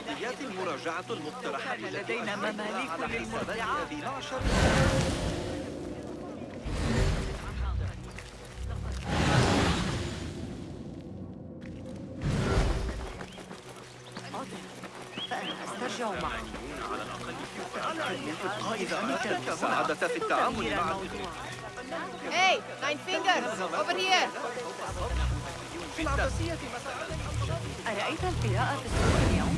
أرضيات مراجعة المقترحات كان التي لدينا أجريتها مماليك على حسابات للمرضعات. أبي معشر. فأنا أسترجع معك. إذا أردت المساعدة في التعامل مع Hey, Nine Fingers, over here. أرأيت القراءة في السوق اليوم؟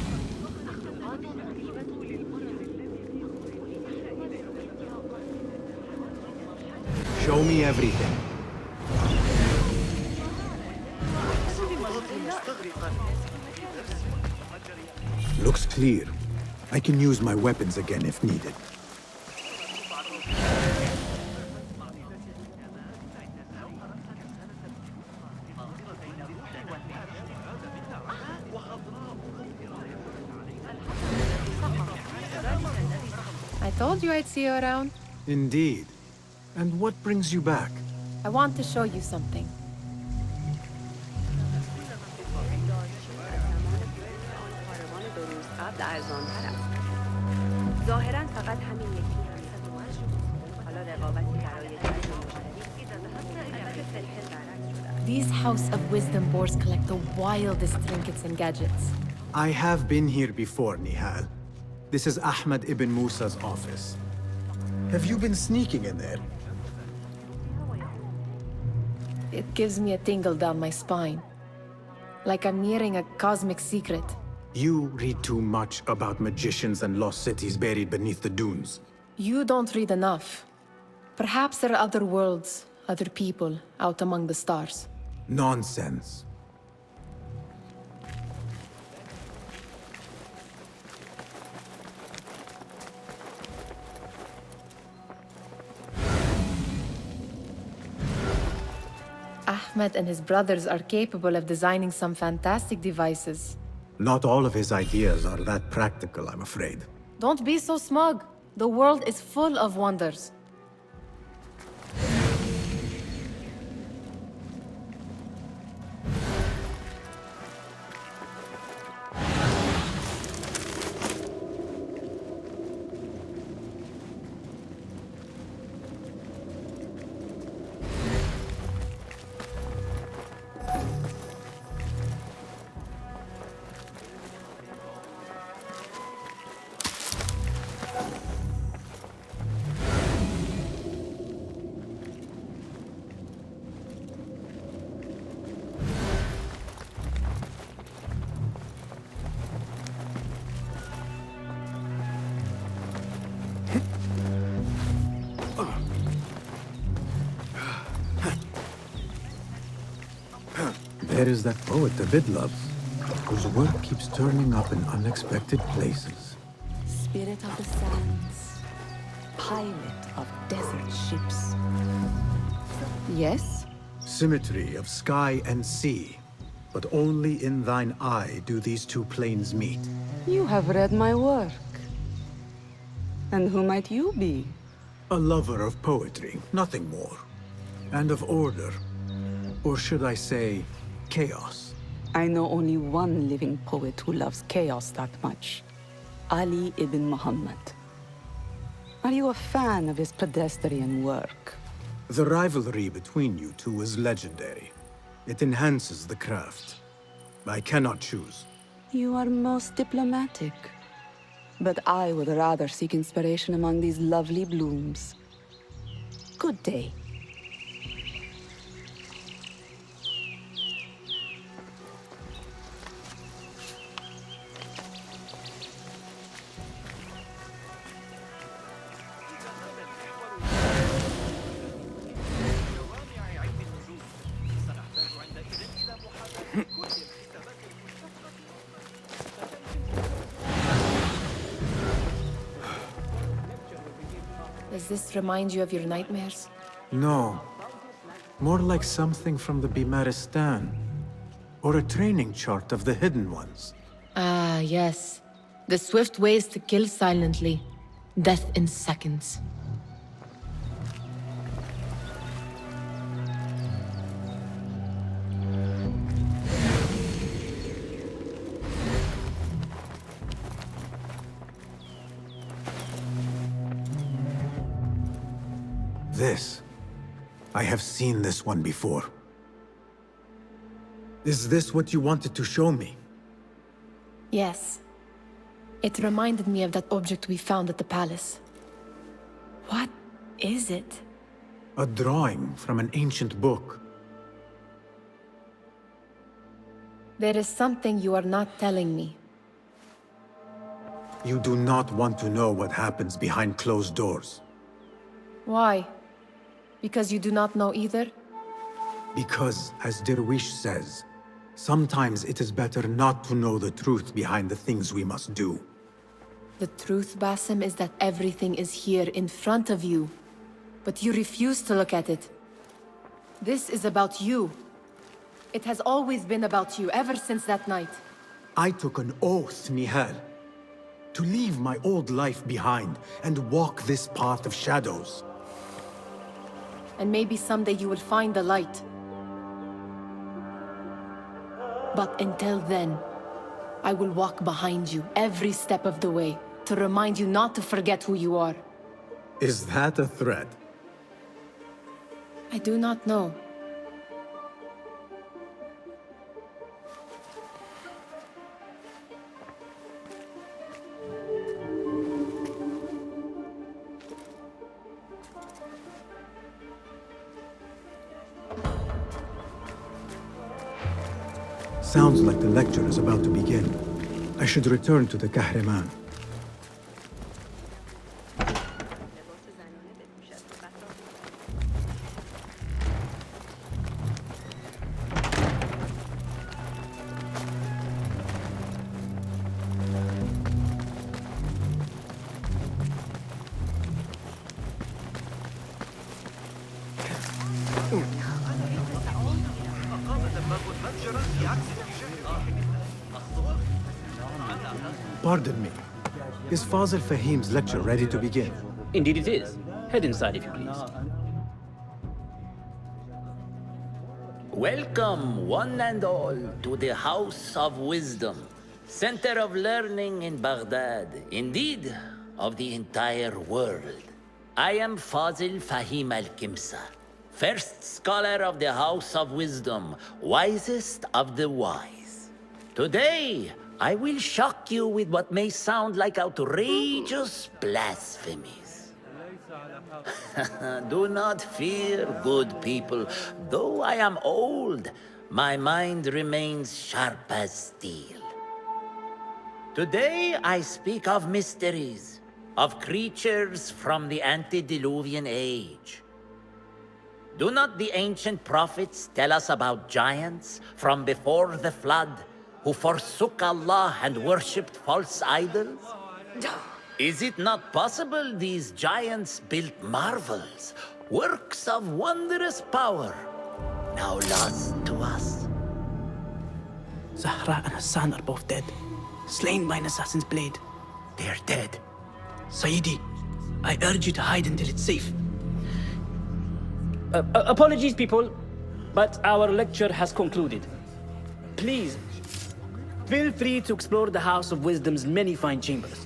Show me everything. Looks clear. I can use my weapons again if needed. I told you I'd see you around. Indeed. And what brings you back? I want to show you something. ظاهراً فقط همین یکی حالا رقابتی برای جنگ مشترک إذا ذهبنا إلى فريق برعکس شده. These House of Wisdom boars collect the wildest trinkets and gadgets. I have been here before, Nihal. This is Ahmed ibn Musa's office. Have you been sneaking in there? It gives me a tingle down my spine. Like I'm nearing a cosmic secret. You read too much about magicians and lost cities buried beneath the dunes. You don't read enough. Perhaps there are other worlds, other people, out among the stars. Nonsense. Ahmed and his brothers are capable of designing some fantastic devices. Not all of his ideas are that practical, I'm afraid. Don't be so smug. The world is full of wonders. There is that poet David loves, whose work keeps turning up in unexpected places. Spirit of the sands, pilot of desert ships. Yes? Symmetry of sky and sea, but only in thine eye do these two planes meet. You have read my work. And who might you be? A lover of poetry, nothing more. And of order. Or should I say, chaos. I know only one living poet who loves chaos that much. Ali ibn Muhammad. Are you a fan of his pedestrian work? The rivalry between you two is legendary. It enhances the craft. I cannot choose. You are most diplomatic. But I would rather seek inspiration among these lovely blooms. Good day. Does this remind you of your nightmares? No. More like something from the Bimaristan. Or a training chart of the Hidden Ones. Ah, yes. The swift ways to kill silently. Death in seconds. This. I have seen this one before. Is this what you wanted to show me? Yes. It reminded me of that object we found at the palace. What is it? A drawing from an ancient book. There is something you are not telling me. You do not want to know what happens behind closed doors. Why? Because you do not know either? Because, as Derwish says, sometimes it is better not to know the truth behind the things we must do. The truth, Basim, is that everything is here in front of you. But you refuse to look at it. This is about you. It has always been about you, ever since that night. I took an oath, Nihal, to leave my old life behind and walk this path of shadows. And maybe someday you will find the light. But until then, I will walk behind you every step of the way to remind you not to forget who you are. Is that a threat? I do not know. Sounds like the lecture is about to begin. I should return to the Kahraman. Pardon me. Is Fazil Fahim's lecture ready to begin? Indeed it is. Head inside if you please. Welcome, one and all, to the House of Wisdom, center of learning in Baghdad, indeed, of the entire world. I am Fazil Fahim al-Kimsa, first scholar of the House of Wisdom, wisest of the wise. Today, I will shock you with what may sound like outrageous blasphemies. Do not fear, good people. Though I am old, my mind remains sharp as steel. Today I speak of mysteries, of creatures from the antediluvian age. Do not the ancient prophets tell us about giants from before the flood who forsook Allah and worshipped false idols? Is it not possible these giants built marvels, works of wondrous power, now lost to us? Zahra and Hassan are both dead, slain by an assassin's blade. They're dead. Sayyidi, I urge you to hide until it's safe. Apologies, people, but our lecture has concluded. Please, feel free to explore the House of Wisdom's many fine chambers.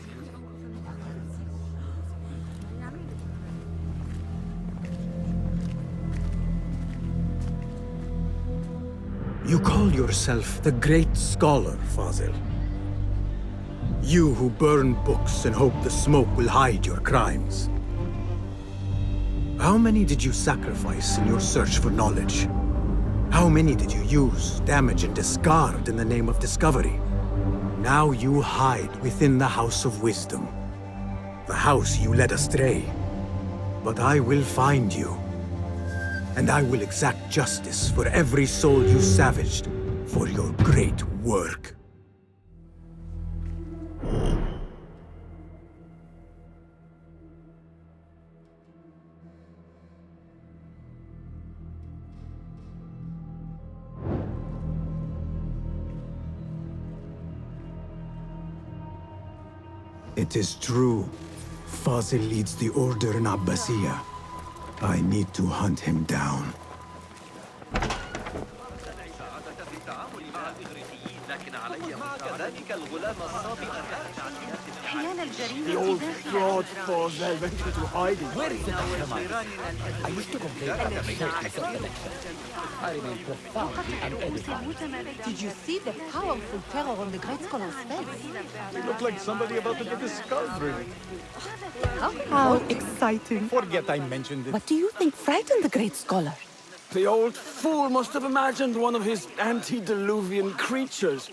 You call yourself the great scholar, Fazil. You who burn books and hope the smoke will hide your crimes. How many did you sacrifice in your search for knowledge? How many did you use, damage, and discard in the name of discovery? Now you hide within the House of Wisdom. The house you led astray. But I will find you. And I will exact justice for every soul you savaged for your great work. It is true. Fazil leads the order in Abbasiyah. I need to hunt him down. المساعدة في التعامل مع الإغريقيين. لكن علي مساعدتك الغلام الصابئ حيال الجريمة The old داخل fraud المدرسة. falls well went into hiding. Where is I used to complain about the shapeless collection. I remain profoundly unedified. Did you see the powerful terror on the Great Scholar's face? He looked like somebody about to get his skull drilled. How exciting. Forget I mentioned it. What do you think frightened the great scholar? The old fool must have imagined one of his antediluvian creatures.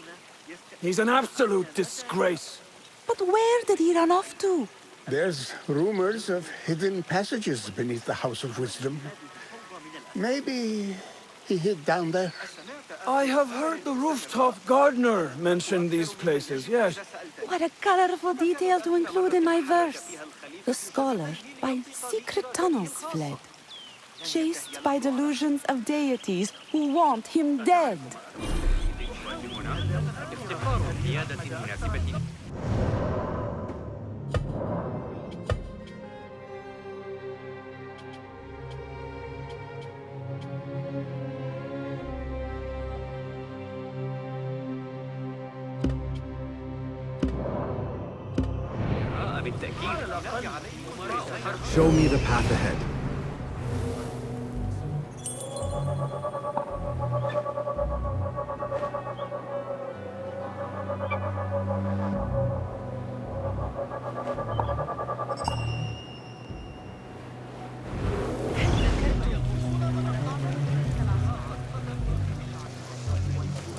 He's an absolute disgrace. But where did he run off to? There's rumors of hidden passages beneath the House of Wisdom. Maybe he hid down there. I have heard the rooftop gardener mention these places, yes. What a colorful detail to include in my verse. The scholar by secret tunnels fled, chased by delusions of deities who want him dead. Show me the path ahead.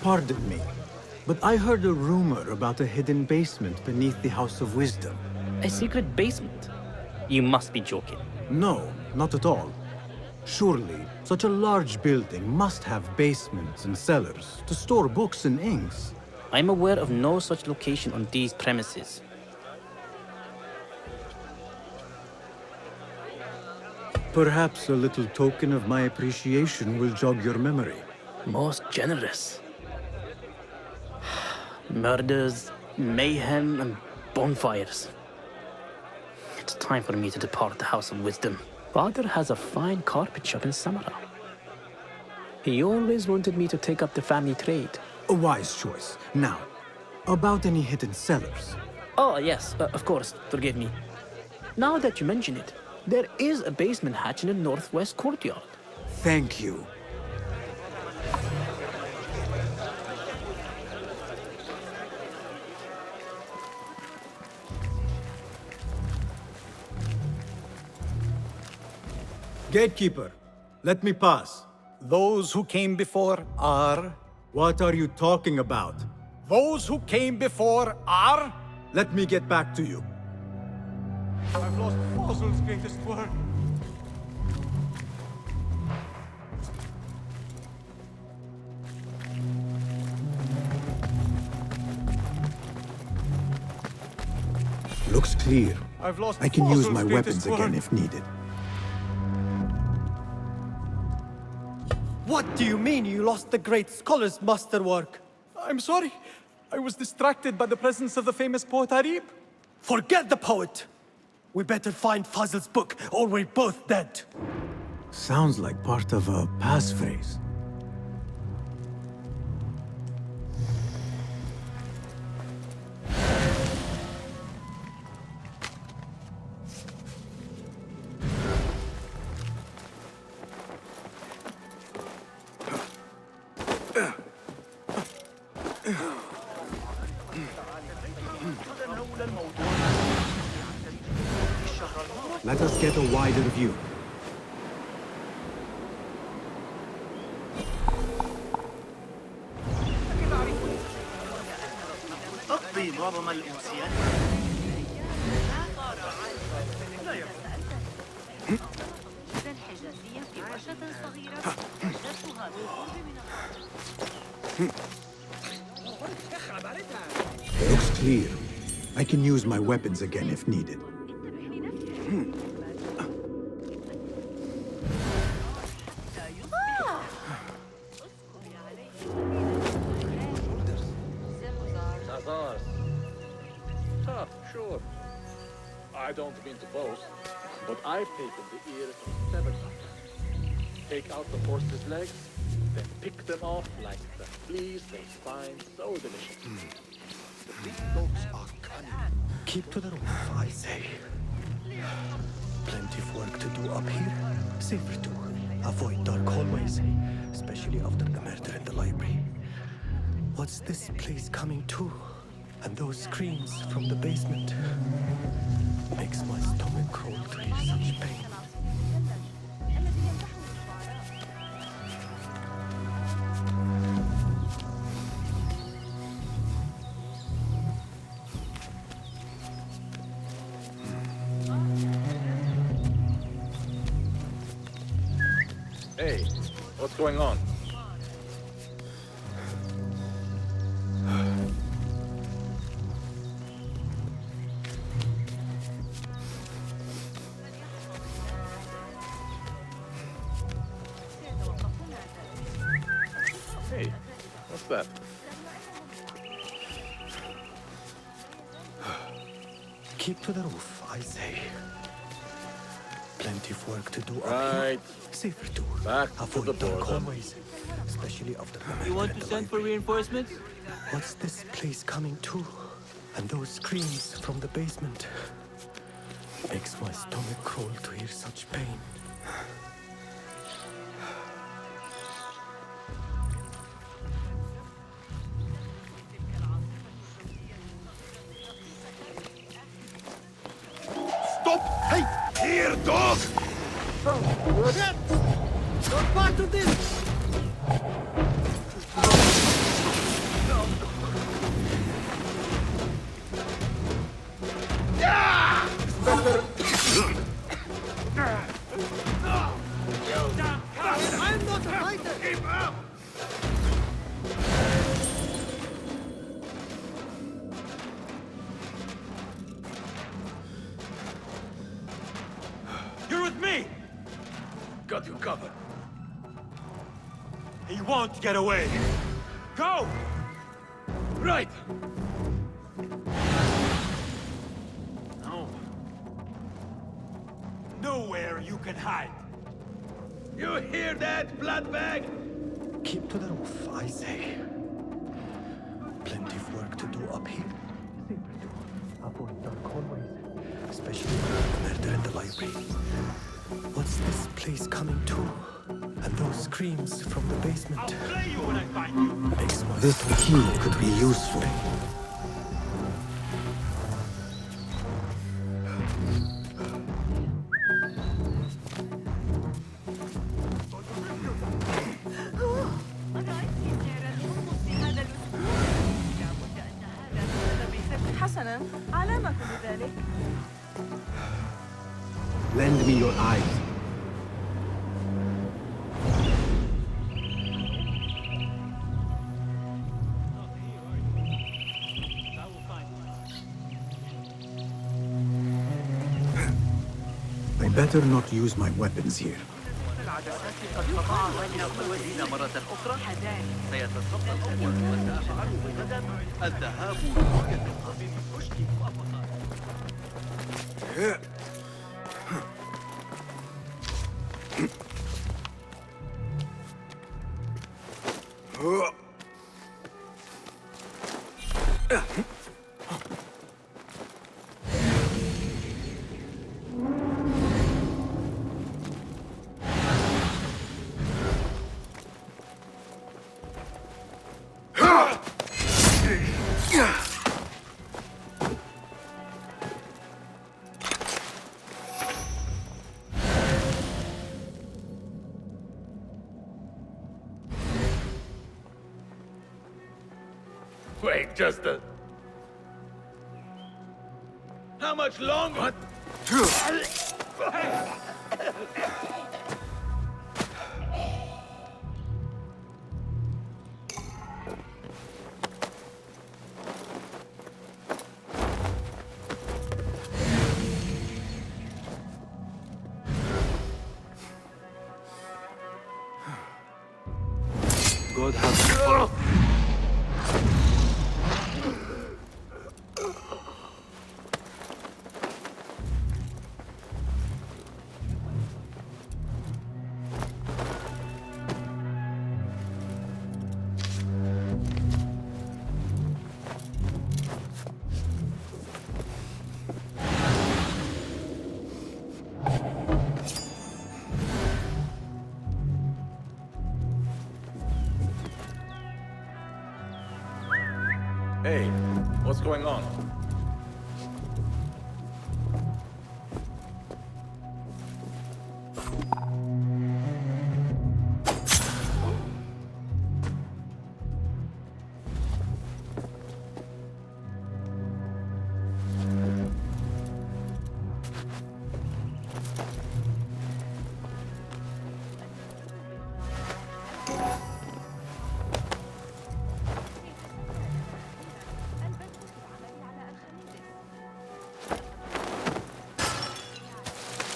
Pardon me, but I heard a rumor about a hidden basement beneath the House of Wisdom. A secret basement? You must be joking. No, not at all. Surely, such a large building must have basements and cellars to store books and inks. I'm aware of no such location on these premises. Perhaps a little token of my appreciation will jog your memory. Most generous. Murders, mayhem, and bonfires. It's time for me to depart the House of Wisdom. Father has a fine carpet shop in Samara. He always wanted me to take up the family trade. A wise choice. Now, about any hidden cellars. Oh, yes, of course, forgive me. Now that you mention it, there is a basement hatch in the northwest courtyard. Thank you. Gatekeeper, let me pass. Those who came before are... What are you talking about? Those who came before are... Let me get back to you. I've lost Fossil's greatest work. Looks clear. I've lost I can use Fossil's my greatest weapons again work. if needed. What do you mean you lost the great scholar's masterwork? I'm sorry. I was distracted by the presence of the famous poet Arib. Forget the poet! We better find Fazl's book, or we're both dead. Sounds like part of a passphrase. Let us get a wider view. أقضي معظم الأمسيات حجازية في ورشة صغيرة أجرتها Looks clear. I can use my weapons again if needed. Tough, sure. I don't mean to boast, but I've taken the ears of several hunters. Take out the horse's legs, then pick them off like the fleas they find so delicious. These dogs are cunning. Keep to the roof, I say. Plenty of work to do up here. Safer too. Avoid dark hallways, especially after the murder in the library. What's this place coming to? And those screams from the basement. Makes my stomach crawl to hear such pain. Hey, what's going on? Hey, what's that? Keep to the roof, I say. Plenty of work to do up Right. here. Safer too. Back to Avoid the dark boredom. hallways, especially after the murder You want in to the send for library. reinforcements? What's this place coming to? And those screams from the basement. Makes my stomach crawl to hear such pain. Stop! Hey! Here, dog! Shit! Not part of this! I'm not a fighter! Keep up! You're with me! Got you covered. He won't get away! Go! Right! No. Nowhere you can hide! You hear that, bloodbag? Keep to the roof, I say. Plenty of work to do up here. Safer too. Avoid dark hallways, especially after the murder in the library. What's this place coming to? And those screams from the basement. I'll play you when I find you. Makes my This stomach key crawl could to be hear useful. such pain. حسنا على ما كل ذلك Lend me your eyes. I better not use my weapons here. يقال أن الوزين مرة أخرى سيتصدى الأول والدافع عنه غدا الذهاب لرؤية الطبيب الكشك موافقة. Wait, just a... How much longer? God has... Hey, what's going on?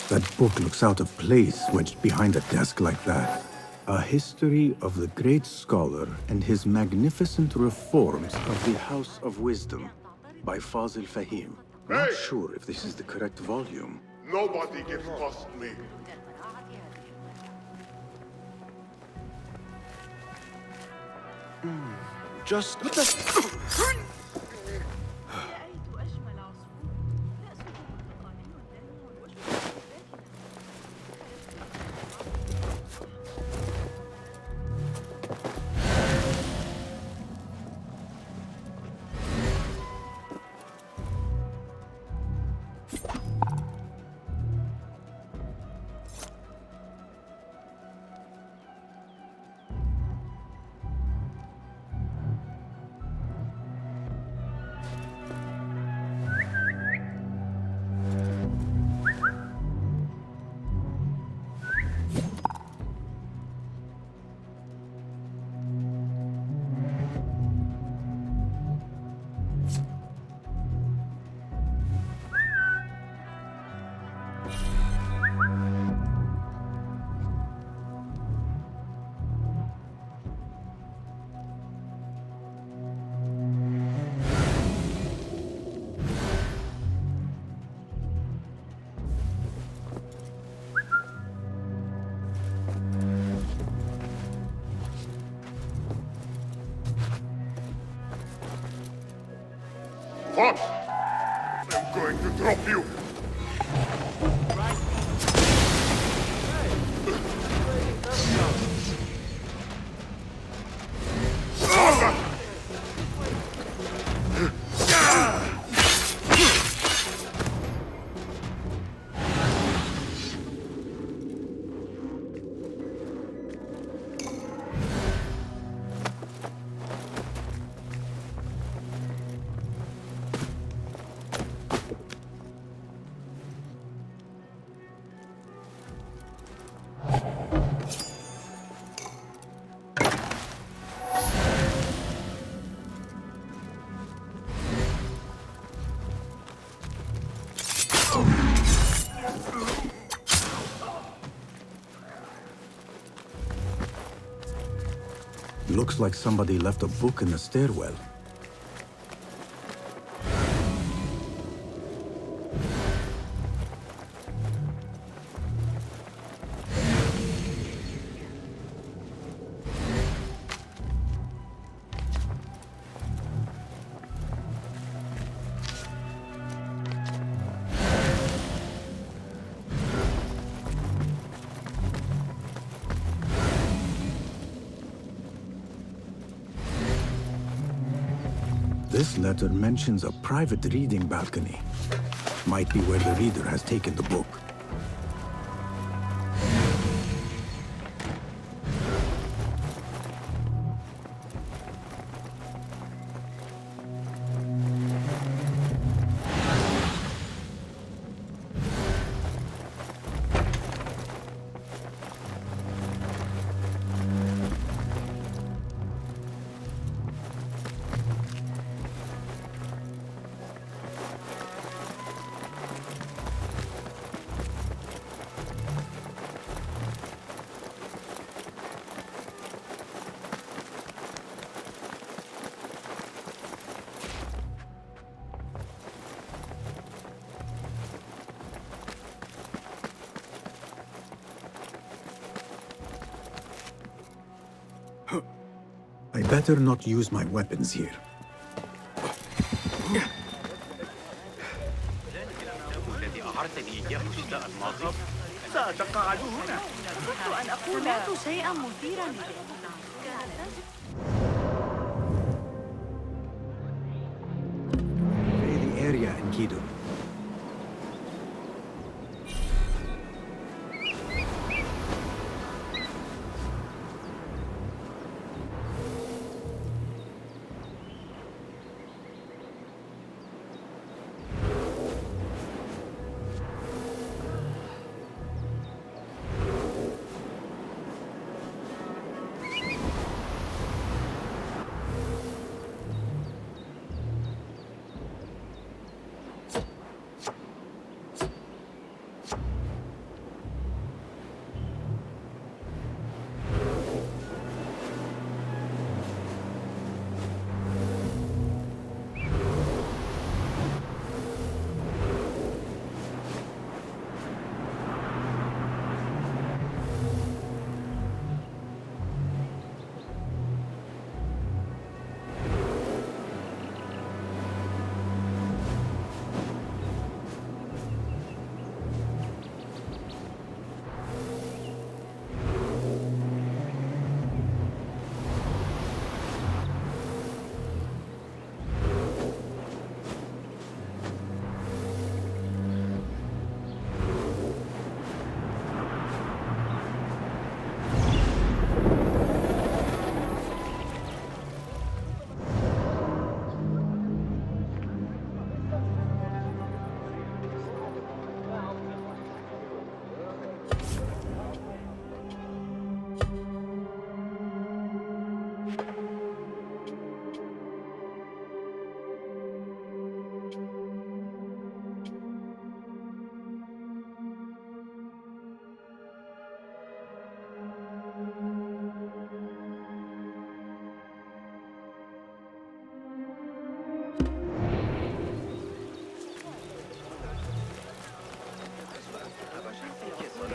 That book looks out of place wedged behind a desk like that. A history of the great scholar and his magnificent reforms of the House of Wisdom by Fazil Fahim. Not sure if this is the correct volume. Nobody gets past me. Just... Fuck! I'm going to drop you! Looks like somebody left a book in the stairwell. This letter mentions a private reading balcony. Might be where the reader has taken the book. I better not use my weapons here. الذي أعرتني إياه الشتاء الماضي سأتقاعد هنا. أردت أن أقول سمعت شيئا مثيرا Enkidu.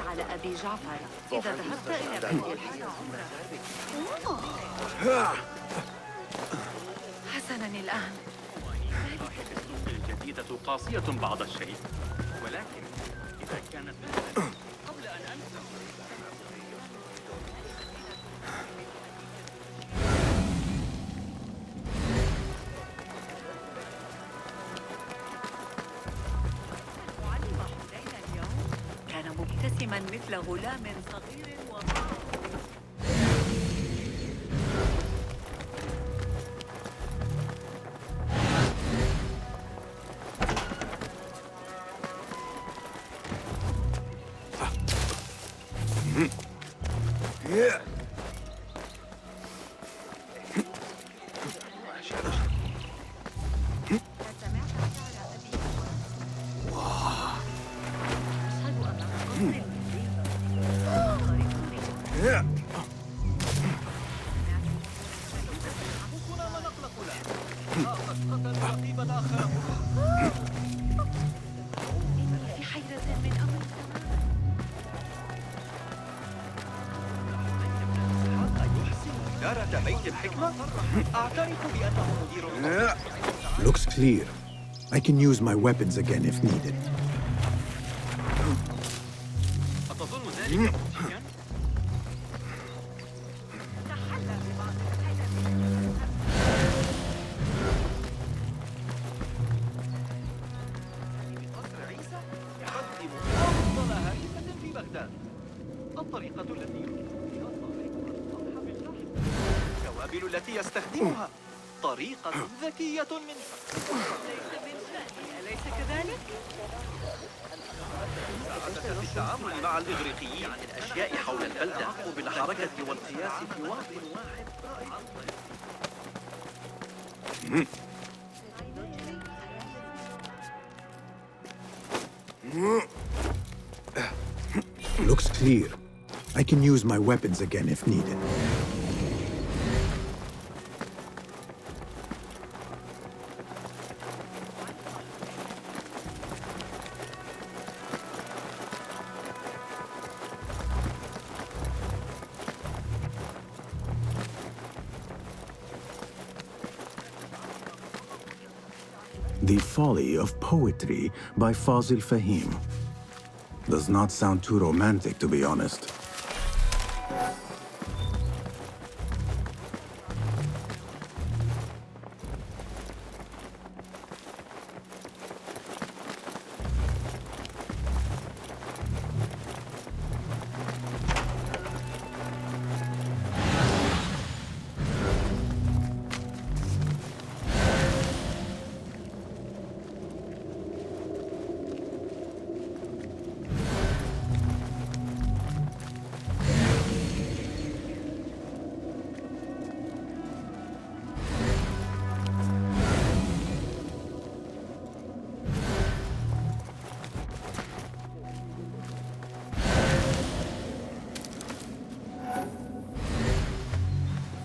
على أبي جعفر إذا ذهبت إلى بيت الحياة. حسناً الآن. الجديدة قاسية بعض الشيء، ولكن إذا كانت قبل أن أنسى. كان مبتسماً مثل غلام صغير وطاق. Looks clear. I can use my weapons again if needed. أتظن ذلك ممكنا؟ قصر عيسى يقدم أفضل هريسة في بغداد. الطريقة التي يطبخ بها التوابل التي يستخدمها طريقة ذكية من أليس كذلك؟ في التعامل مع الإغريقيين عن الأشياء حول البلدة وبالحركة والقياس في وقت واحد. Looks clear. I can use my weapons again if needed. The Folly of Poetry by Fazil Fahim. Does not sound too romantic, to be honest.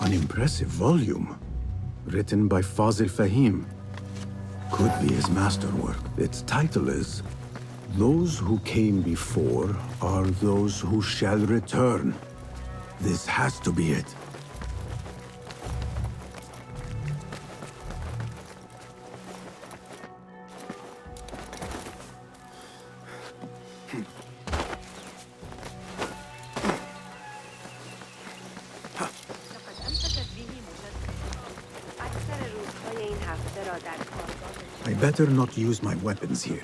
An impressive volume. Written by Fazil Fahim. Could be his masterwork. Its title is Those Who Came Before Are Those Who Shall Return. This has to be it. I better not use my weapons here.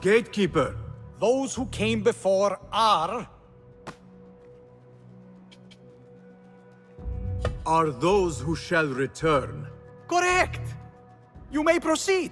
Gatekeeper! Those who came before are those who shall return. correct! You may proceed!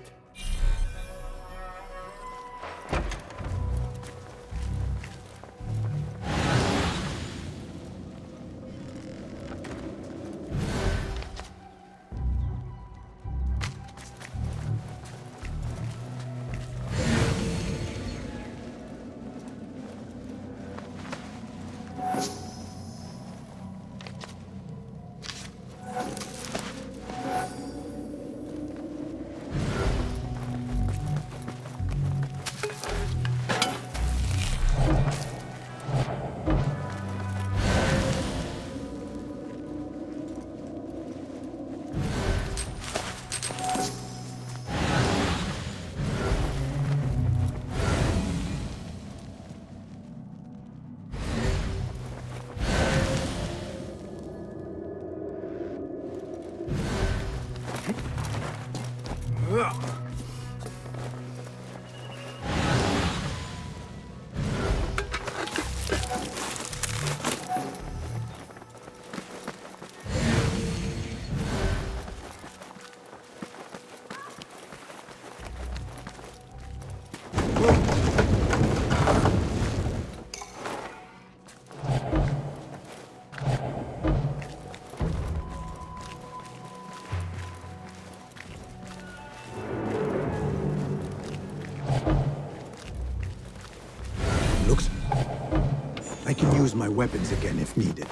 I can use my weapons again if needed.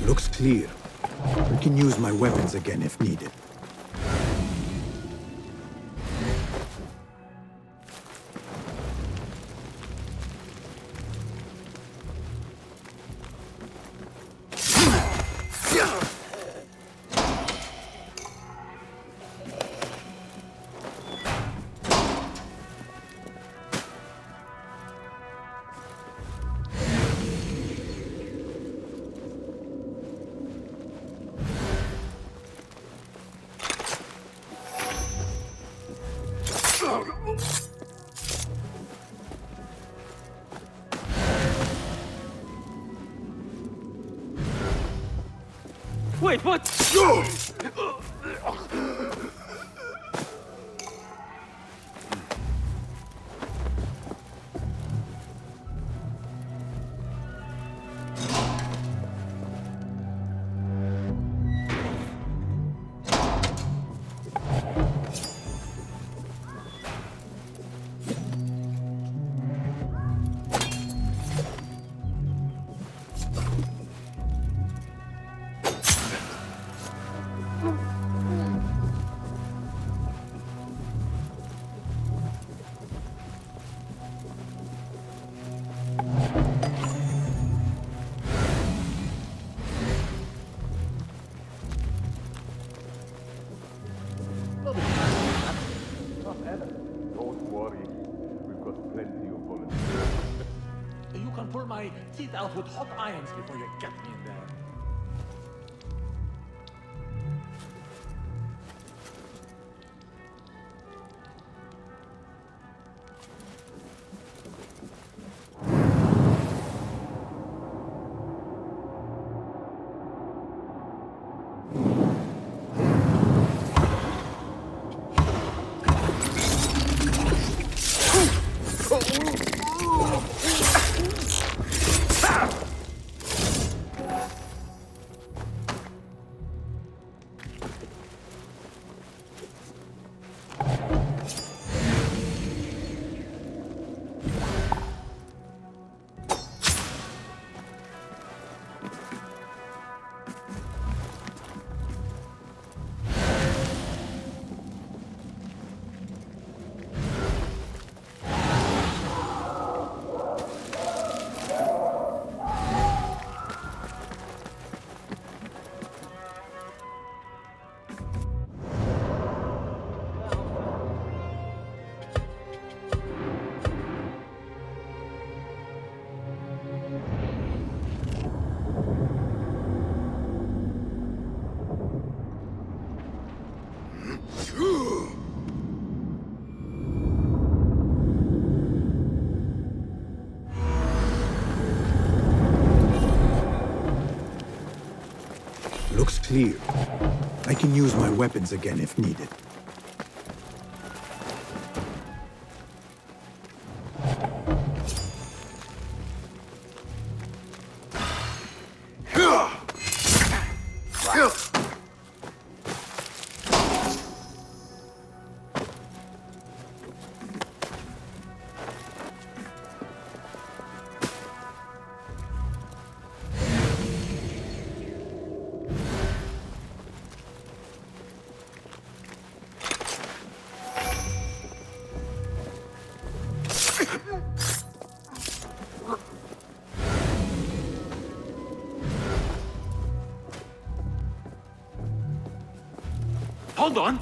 Looks clear. We can use my weapons again if needed. Wait, what? Don't worry. We've got plenty of bullets. You can pull my teeth out with hot irons before you get me in there. Looks clear. I can use my weapons again if needed. Hold on!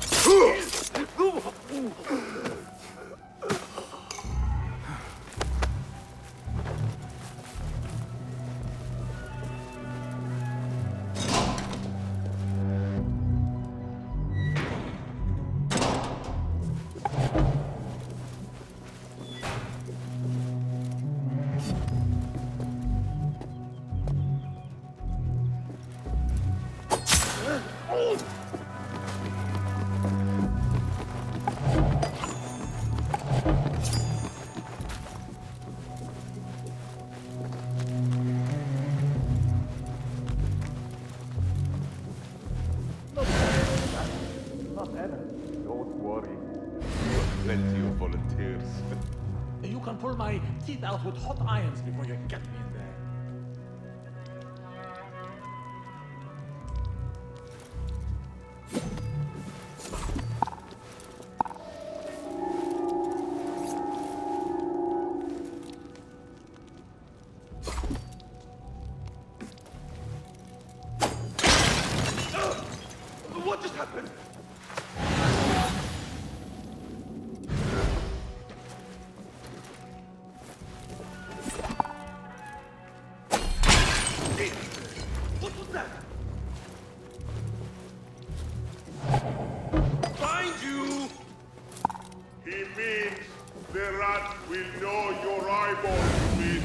Don't worry. Plenty of volunteers. You can pull my teeth out with hot irons before you get me in there. What just happened? What was that? Find you! He means the rat will know your eyeballs, you mean?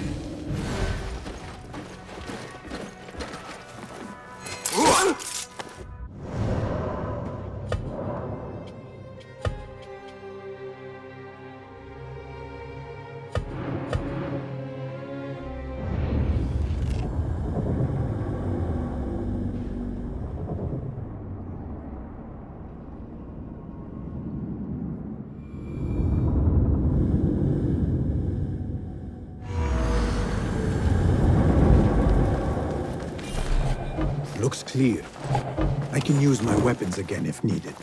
Looks clear. I can use my weapons again if needed.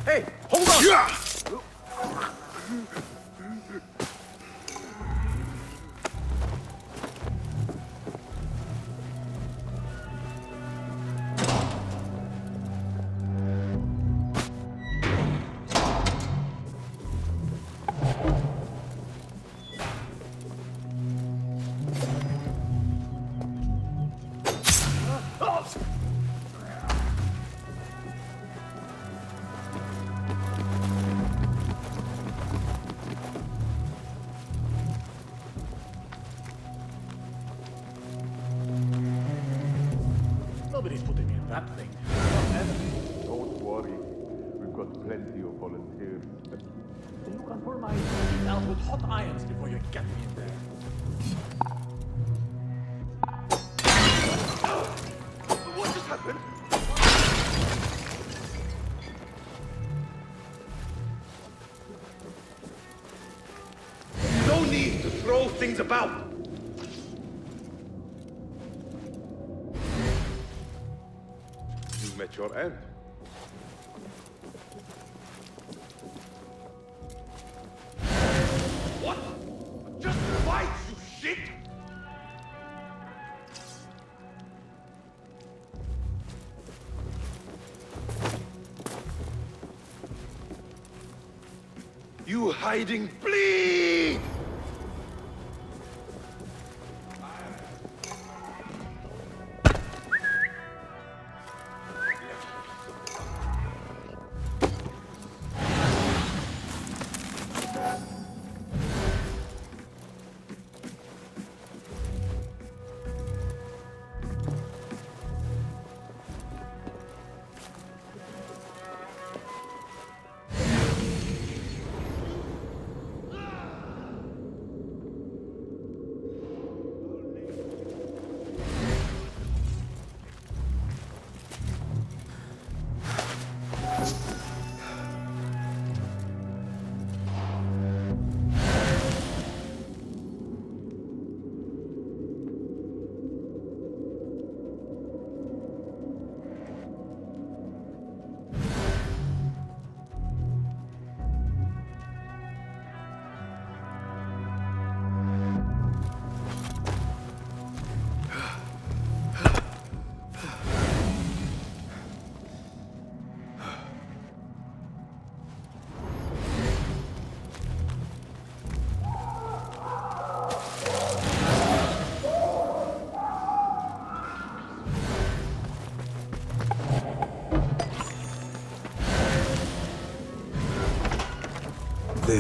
Hey, hold on! Nobody's putting me in that thing. Don't worry. We've got plenty of volunteers. You can pull my teeth out with hot irons before you get me in there. What just happened? No need to throw things about. You met your end. What? Just fight, you shit! You hiding, bleed!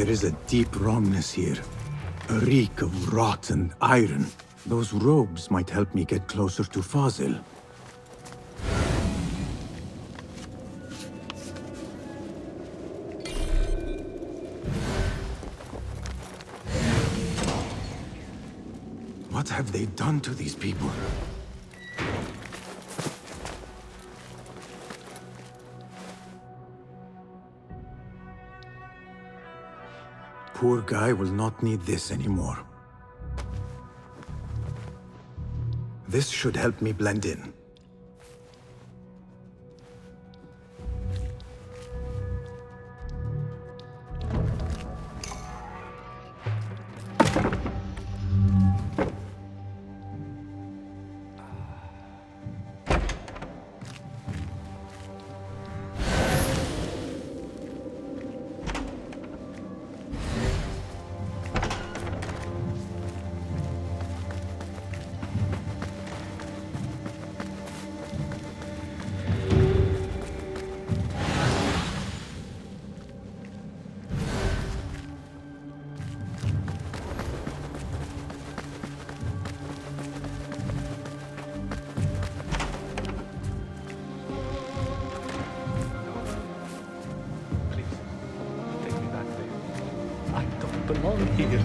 There is a deep wrongness here. A reek of rot and iron. Those robes might help me get closer to Fazil. What have they done to these people? Poor guy will not need this anymore. This should help me blend in. Belong here.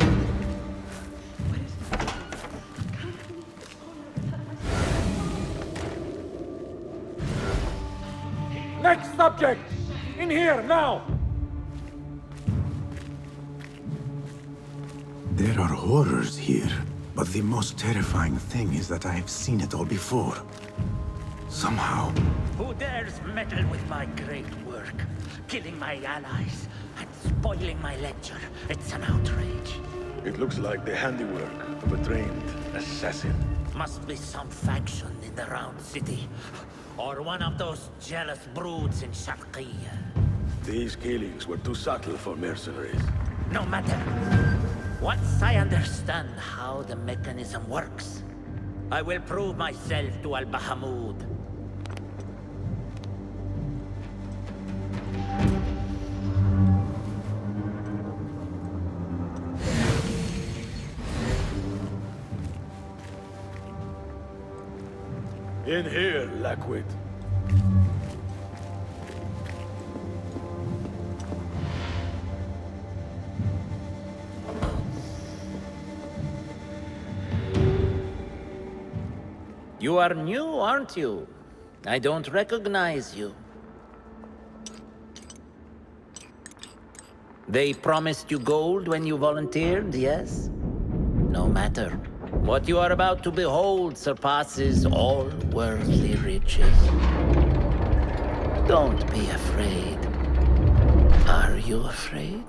Next subject! In here, now! There are horrors here, but the most terrifying thing is that I have seen it all before. Somehow. Who dares meddle with my great work? Killing my allies and spoiling my lecture. It's an outrage. It looks like the handiwork of a trained assassin. Must be some faction in the Round City. Or one of those jealous broods in Sharqiyya. These killings were too subtle for mercenaries. No matter. Once I understand how the mechanism works, I will prove myself to Al-Bahamud. In here, Lackwit. You are new, aren't you? I don't recognize you. They promised you gold when you volunteered, yes? No matter. What you are about to behold surpasses all worldly riches. Don't be afraid. Are you afraid?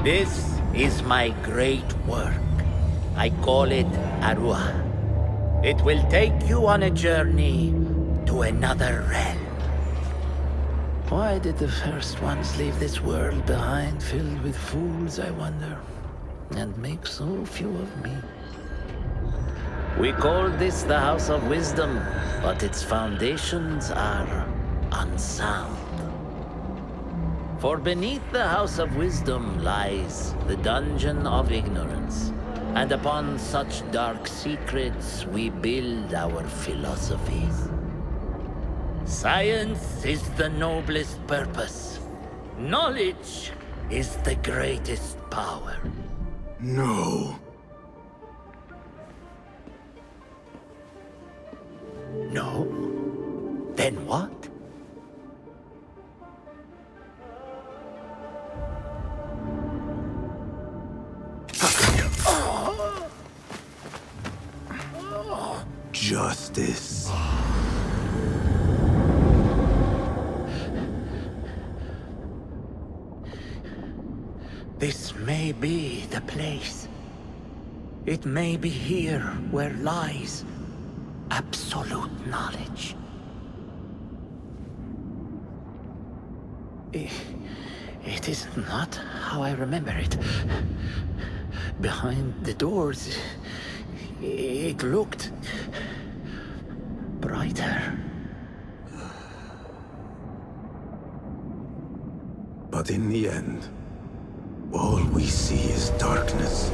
This is my great work. I call it Arua. It will take you on a journey to another realm. Why did the first ones leave this world behind, filled with fools, I wonder, and make so few of me? We call this the House of Wisdom, but its foundations are unsound. For beneath the House of Wisdom lies the Dungeon of Ignorance, and upon such dark secrets we build our philosophies. Science is the noblest purpose. Knowledge is the greatest power. No. No? Then what? Justice. This may be the place. It may be here where lies absolute knowledge. It is not how I remember it. Behind the doors, it looked brighter. But in the end, all we see is darkness.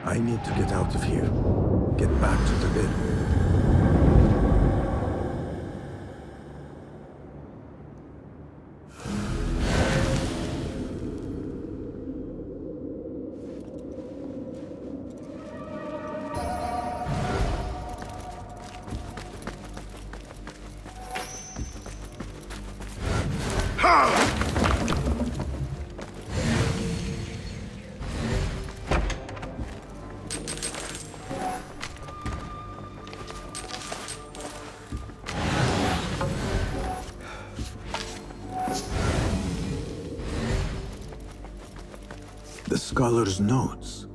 I need to get out of here. Get back to the bin. The scholar's notes.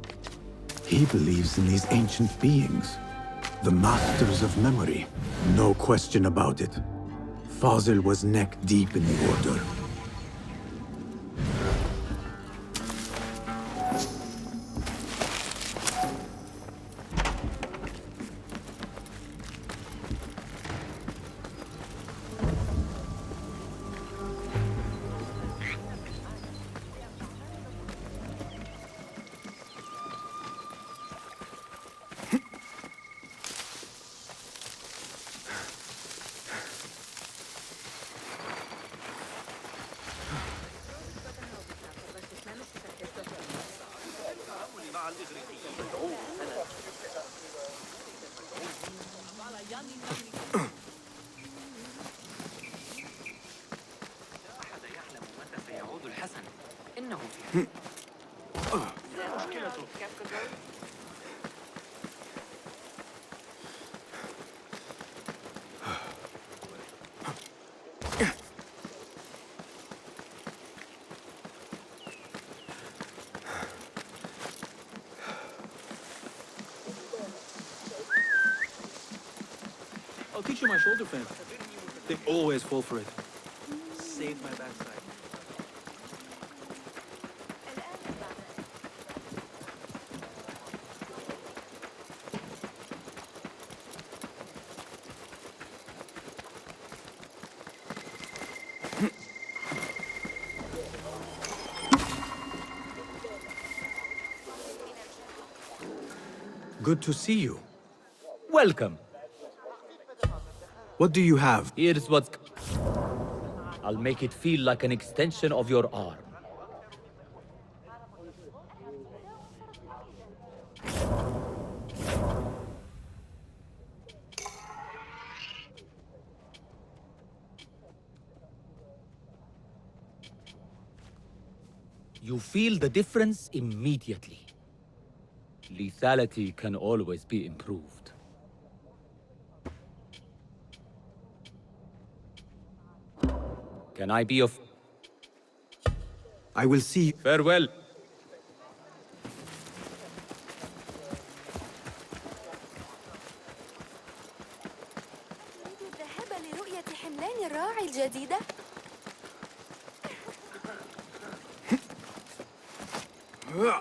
He believes in these ancient beings, the masters of memory. No question about it. Fazil was neck deep in the Order. I'll teach you my shoulder fend. They always fall for it. Save my backside. Good to see you. Welcome. What do you have? Here's what's... I'll make it feel like an extension of your arm. You feel the difference immediately. Lethality can always be improved. Can I be of... I will see... Farewell. الذهاب لرؤية حملان الراعي الجديدة؟ Huh.